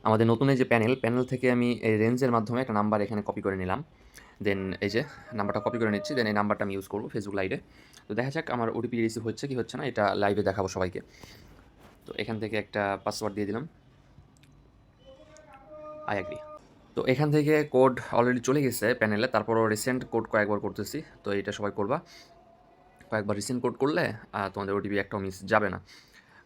আমাদের নতুন এই যে প্যানেল থেকে আমি এই রেঞ্জের মাধ্যমে একটা নাম্বার এখানে কপি করে নিলাম। দেন এই যে নাম্বারটা কপি করে নিচ্ছি। দেন এই নাম্বারটা আমি ইউজ করব ফেসবুক লাইভে। তো দেখা যাক আমার ওটিপি রিসিভ হচ্ছে কি হচ্ছে না, এটা লাইভে দেখাবো সবাইকে। তো এখান থেকে একটা পাসওয়ার্ড দিয়ে দিলাম, আই এগ্রি। তো এখান থেকে কোড অলরেডি চলে গেছে প্যানেলে, তারপরও রিসেন্ট কোড কয়েকবার করতেছি। তো এটা সবাই করবা, কয়েকবার রিসেন্ট কোড করলে তোমাদের ওটিপি একটাও মিস যাবে না।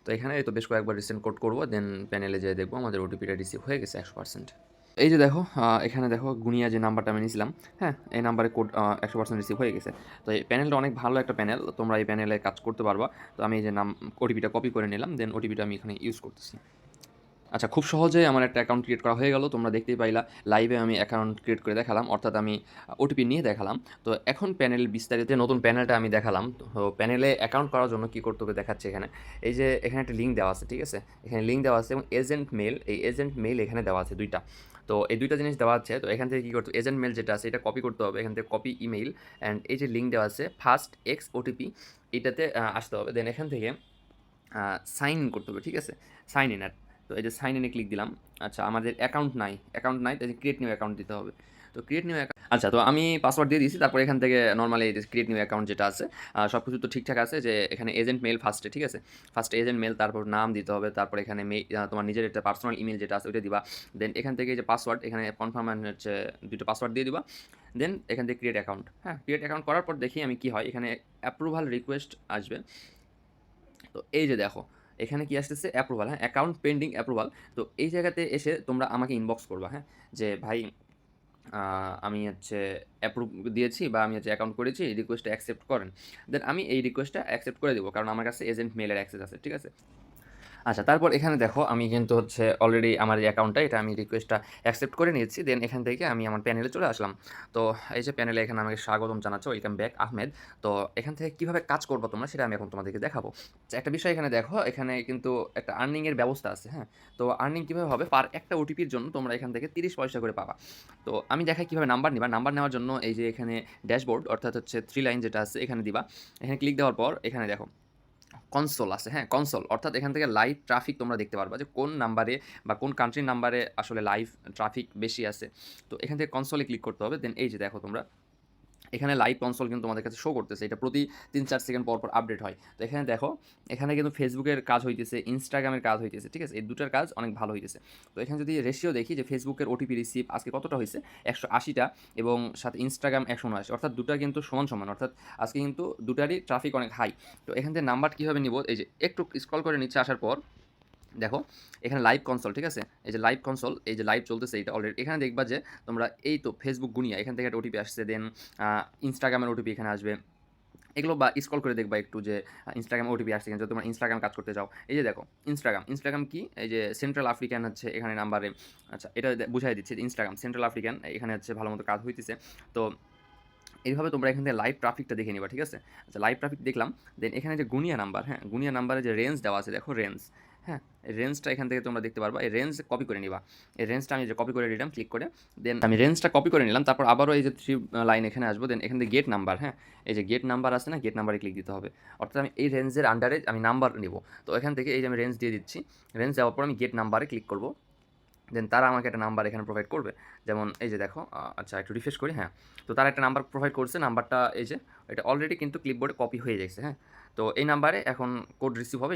তো এখানে এই তো বেশ কয়েকবার রিসেন্ট কোড করবো, দেন প্যানেলে যেয়ে দেখবো আমাদের ওটিপিটা রিসিভ হয়ে গেছে 100%। এই যে দেখো, এখানে দেখো গুনিয়া যে নাম্বারটা আমি নিয়েছিলাম, হ্যাঁ এই নাম্বারে কোড 100% রিসিভ হয়ে গেছে। তো এই প্যানেলটা অনেক ভালো একটা প্যানেল, তোমরা এই প্যানেলে কাজ করতে পারবা। তো আমি এই যে ওটিপিটা কপি করে নিলাম, দেন ওটিপিটা আমি এখানে ইউজ করতেছি। আচ্ছা, খুব সহজেই আমার একটা অ্যাকাউন্ট ক্রিয়েট করা হয়ে গেল। তোমরা দেখতেই পাইলা লাইভে আমি অ্যাকাউন্ট ক্রিয়েট করে দেখালাম, অর্থাৎ আমি ওটিপি নিয়ে দেখালাম। তো এখন প্যানেল বিস্তারিত নতুন প্যানেলটা আমি দেখালাম। তো প্যানেলে অ্যাকাউন্ট করার জন্য কী করতে হবে দেখাচ্ছে এখানে। এই যে এখানে একটা লিঙ্ক দেওয়া আছে, ঠিক আছে? এখানে লিঙ্ক দেওয়া আছে এবং এজেন্ট মেল, এই এজেন্ট মেল এখানে দেওয়া আছে দুইটা। তো এই দুইটা জিনিস দেওয়া আছে। তো এখান থেকে কী করতে, এজেন্ট মেল যেটা আছে এটা কপি করতে হবে, এখান থেকে কপি ইমেইল অ্যান্ড এই যে লিঙ্ক দেওয়া আছে ফার্স্ট এক্স ওটিপি, এটাতে আসতে হবে। দেন এখান থেকে সাইন ইন করতে হবে, ঠিক আছে? Sign in. তো এই যে সাইন ইনে ক্লিক দিলাম। আচ্ছা, আমাদের অ্যাকাউন্ট নাই, তাই ক্রিয়েট নিউ অ্যাকাউন্ট দিতে হবে। তো ক্রিয়েট নিউ অ্যাকাউন্ট, আচ্ছা তো আমি পাসওয়ার্ড দিয়ে দিয়েছি। তারপর এখান থেকে নর্মালি এই যে ক্রিয়েট নিউ অ্যাকাউন্ট যেটা আছে, সব কিছু তো ঠিকঠাক আছে। যে এখানে এজেন্ট মেল ফার্স্টে, ঠিক আছে? ফার্স্টে এজেন্ট মেল, তারপর নাম দিতে হবে, তারপর এখানে তোমার নিজের একটা পার্সোনাল ইমেল যেটা আছে ওইটা দিবা। দেন এখান থেকে যে পাসওয়ার্ড এখানে কনফার্ম হচ্ছে, দুটো পাসওয়ার্ড দিয়ে দিবা। দেন এখান থেকে ক্রিয়েট অ্যাকাউন্ট, হ্যাঁ ক্রিয়েট অ্যাকাউন্ট করার পর দেখি আমি কি হয়, এখানে অ্যাপ্রুভাল রিকোয়েস্ট আসবে। তো এই যে দেখো, এখানে কি আসতেছে অ্যাপ্রুভাল, হ্যাঁ অ্যাকাউন্ট পেন্ডিং অ্যাপ্রুভাল। তো এই জায়গাতে এসে তোমরা আমাকে ইনবক্স করবা, হ্যাঁ যে ভাই আমি হচ্ছে অ্যাপ্রুভ দিয়েছি বা আমি হচ্ছে অ্যাকাউন্ট করেছি, রিকোয়েস্টটা অ্যাকসেপ্ট করেন। দেন আমি এই রিকোয়েস্টটা অ্যাকসেপ্ট করে দেবো, কারণ আমার কাছে এজেন্ট মেলের অ্যাক্সেস আছে, ঠিক আছে? আচ্ছা, তারপর এখানে দেখো আমি কিন্তু হচ্ছে অলরেডি আমার যে অ্যাকাউন্টটা এটা আমি রিকোয়েস্টটা অ্যাকসেপ্ট করে নিয়েছি। দেন এখান থেকে আমি আমার প্যানেলে চলে আসলাম। তো এই যে প্যানেলে এখানে আমাকে স্বাগতম জানাচ্ছে, ওয়েলকাম ব্যাক আহমেদ। তো এখান থেকে কীভাবে কাজ করবো তোমরা সেটা আমি এখন তোমাদেরকে দেখাবো। তো একটা বিষয় এখানে দেখো, এখানে কিন্তু একটা আর্নিংয়ের ব্যবস্থা আছে, হ্যাঁ? তো আর্নিং কীভাবে হবে, পার একটা ওটিপির জন্য তোমরা এখান থেকে 30 পয়সা করে পাবা। তো আমি দেখাই কীভাবে নাম্বার নিবা। নাম্বার নেওয়ার জন্য এই যে এখানে ড্যাশবোর্ড অর্থাৎ হচ্ছে 3 লাইন যেটা আছে এখানে দিবা। এখানে ক্লিক দেওয়ার পর এখানে দেখো কনসোল আছে, হ্যাঁ কনসোল, অর্থাৎ এখান থেকে লাইভ ট্রাফিক তোমরা দেখতে পারবা যে কোন নাম্বারে বা কোন কান্ট্রির নাম্বারে আসলে লাইভ ট্রাফিক বেশি আছে। তো এখান থেকে কনসোলে ক্লিক করতে হবে। দেন এই যে দেখো তোমরা এখানে লাইভ কনসোল কিন্তু তোমাদের কাছে শো করতেছে, এটা প্রতি 3-4 সেকেন্ড পর পর আপডেট হয়। তো এখানে দেখো, এখানে কিন্তু ফেসবুকের কাজ হইতেছে, ইনস্টাগ্রামের কাজ হইতেছে, ঠিক আছে? এই দুটার কাজ অনেক ভালো হইতেছে। তো এখানে যদি রেশিও দেখি যে ফেসবুকের ওটিপি রিসিভ আজকে কতটা হয়েছে, 180টা, এবং সাথে ইনস্টাগ্রাম 179, অর্থাৎ দুটা কিন্তু সমান সমান, অর্থাৎ আজকে কিন্তু দুটারই ট্রাফিক অনেক হাই। তো এখান থেকে নাম্বার কীভাবে নিব, এই যে একটু স্ক্রল করে নিচে আসার পর দেখো এখানে লাইভ কনসোল, ঠিক আছে? এই যে লাইভ কনসোল, এই যে লাইভ চলতেছে এটা অলরেডি। এখানে দেখবা যে তোমরা এই তো ফেসবুক গুনিয়া এখান থেকে একটা ওটিপি আসছে। দেন ইনস্টাগ্রামের ওটিপি এখানে আসবে। এগুলো বা স্ক্রল করে দেখবা একটু যে ইনস্টাগ্রাম ওটিপি আসছে কিন্তু তোমরা ইনস্টাগ্রাম কাজ করতে যাও। এই যে দেখো ইনস্টাগ্রাম কি, এই যে সেন্ট্রাল আফ্রিকান হচ্ছে এখানে নাম্বারে। আচ্ছা, এটা বুঝাই দিচ্ছি, ইনস্টাগ্রাম সেন্ট্রাল আফ্রিকান এখানে হচ্ছে ভালো মতো কাজ হইতেছে। তো এইভাবে তোমরা এখান থেকে লাইভ ট্রাফিকটা দেখে নিবা, ঠিক আছে? আচ্ছা, লাইভ ট্রাফিক দেখলাম। দেন এখানে যে গুনিয়া নাম্বার, হ্যাঁ গুনিয়া নাম্বারে যে রেঞ্জ দেওয়া আছে দেখো, রেঞ্জ, হ্যাঁ এই রেঞ্জটা এখান থেকে তোমরা দেখতে পারবা। এই রেঞ্জ কপি করে নিবা। এই রেঞ্জটা আমি যে কপি করে নিলাম ক্লিক করে। দেন আমি রেঞ্জটা কপি করে নিলাম, তারপর আবারও এই যে 3 লাইন এখানে আসবো। দেন এখান থেকে গেট নাম্বার, হ্যাঁ এই যে গেট নাম্বার আছে না, গেট নাম্বারে ক্লিক দিতে হবে। অর্থাৎ আমি এই রেঞ্জের আন্ডারে আমি নাম্বার নিব। তো এখান থেকে এই যে আমি রেঞ্জ দিয়ে দিচ্ছি, রেঞ্জ দেওয়ার পর আমি গেট নাম্বারে ক্লিক করব। দেন তারা আমাকে একটা নাম্বার এখানে প্রোভাইড করবে। যেমন এই যে দেখো, আচ্ছা একটু রিফ্রেশ করি, হ্যাঁ তো তারা একটা নাম্বার প্রোভাইড করছে। নাম্বারটা এই যে এটা অলরেডি কিন্তু ক্লিপবোর্ডে কপি হয়ে গেছে, হ্যাঁ। তো এই নাম্বারে এখন কোড রিসিভ হবে।